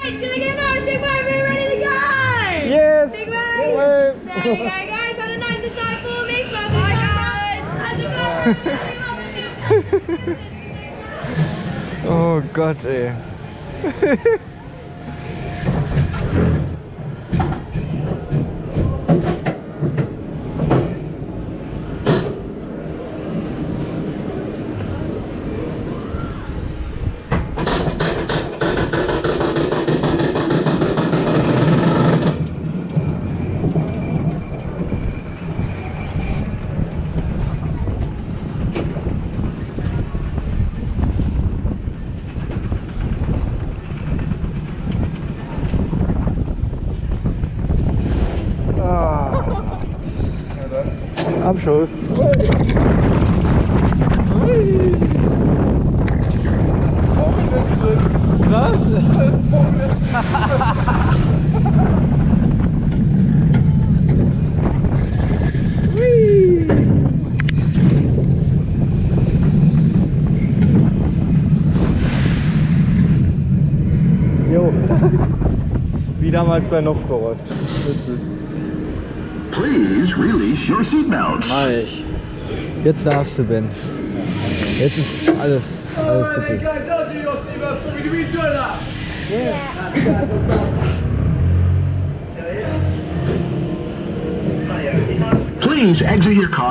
It's gonna get nice, big wave, are you ready to go? Yes! Big Big wave! wave. There you go, guys. Have a nice inside for me. So bye, guys! Oh Gott, ey. Abschuss. Was? Jo. Wie damals bei Novgorod. Please release your seatbelts. Mach ich. Jetzt darfst du, Ben. Jetzt ist alles super. Please exit your car.